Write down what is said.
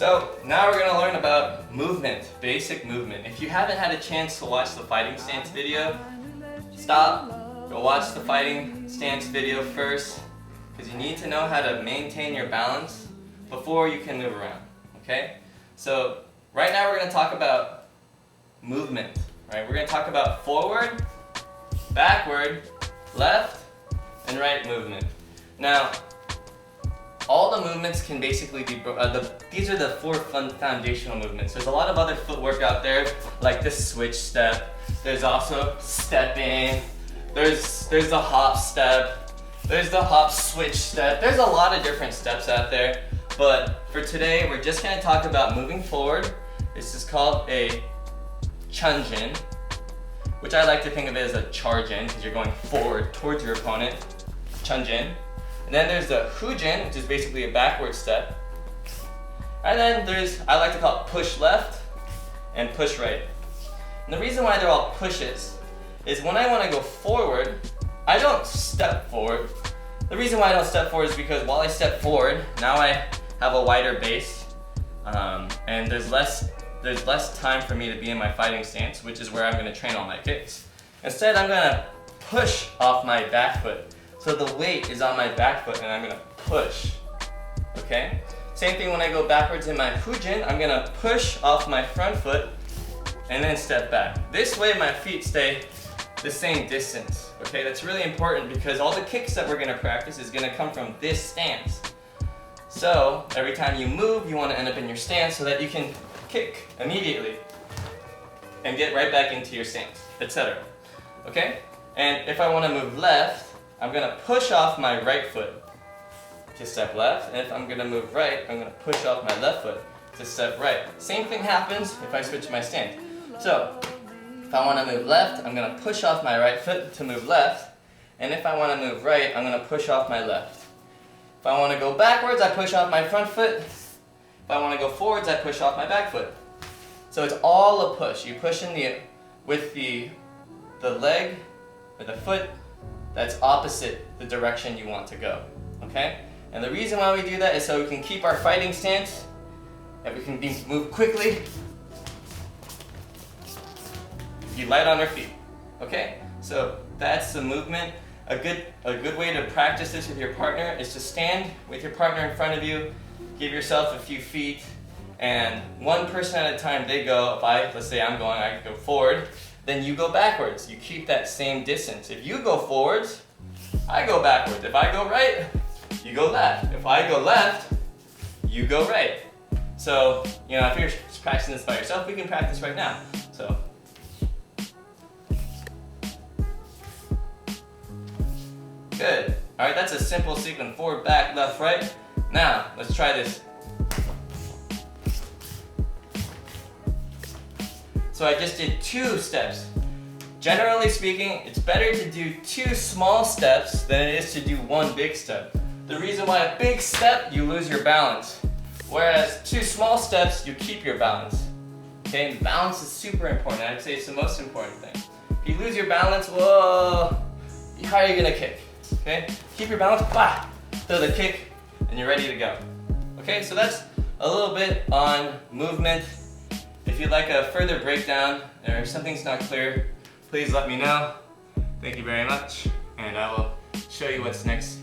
So now we're gonna learn about movement, basic movement. If you haven't had a chance to watch the fighting stance video, stop, go watch the fighting stance video first, because you need to know how to maintain your balance before you can move around, okay? So right now we're gonna talk about movement, right? We're gonna talk about forward, backward, left, and right movement. Now, all the movements can basically be, these are the four foundational movements. There's a lot of other footwork out there, like the switch step. There's also stepping. There's the hop step. There's the hop switch step. There's a lot of different steps out there. But for today, we're just gonna talk about moving forward. This is called a chunjin, which I like to think of it as a charge-in, because you're going forward towards your opponent. Chunjin. And then there's the hujin, which is basically a backward step. And then there's, I like to call it push left and push right. And the reason why they're all pushes is when I want to go forward, I don't step forward. The reason why I don't step forward is because while I step forward, now I have a wider base, and there's less time for me to be in my fighting stance, which is where I'm going to train all my kicks. Instead, I'm going to push off my back foot. So the weight is on my back foot and I'm gonna push, okay? Same thing when I go backwards in my hujin, I'm gonna push off my front foot and then step back. This way my feet stay the same distance, okay? That's really important because all the kicks that we're gonna practice is gonna come from this stance. So every time you move, you wanna end up in your stance so that you can kick immediately and get right back into your stance, etc. Okay? And if I wanna move left, I'm gonna push off my right foot to step left, and if I'm gonna move right, I'm gonna push off my left foot to step right. Same thing happens if I switch my stance. So, if I wanna move left, I'm gonna push off my right foot to move left, and if I wanna move right, I'm gonna push off my left. If I wanna go backwards, I push off my front foot. If I wanna go forwards, I push off my back foot. So it's all a push. You push with the leg or the foot that's opposite the direction you want to go, okay? And the reason why we do that is so we can keep our fighting stance, and we can move quickly, be light on our feet, okay? So that's the movement. A good way to practice this with your partner is to stand with your partner in front of you, give yourself a few feet, and one person at a time they go. Let's say I'm going, I go forward, then you go backwards. You keep that same distance. If you go forwards, I go backwards. If I go right, you go left. If I go left, you go right. So, you know, if you're practicing this by yourself, we can practice right now. So, good. All right, that's a simple sequence: forward, back, left, right. Now, let's try this. So I just did 2 steps. Generally speaking, it's better to do 2 small steps than it is to do 1 big step. The reason why a big step, you lose your balance. Whereas 2 small steps, you keep your balance. Okay, and balance is super important. I'd say it's the most important thing. If you lose your balance, whoa, how are you gonna kick? Okay, keep your balance, bah, throw the kick, and you're ready to go. Okay, so that's a little bit on movement. If you'd like a further breakdown or if something's not clear, please let me know. Thank you very much, and I will show you what's next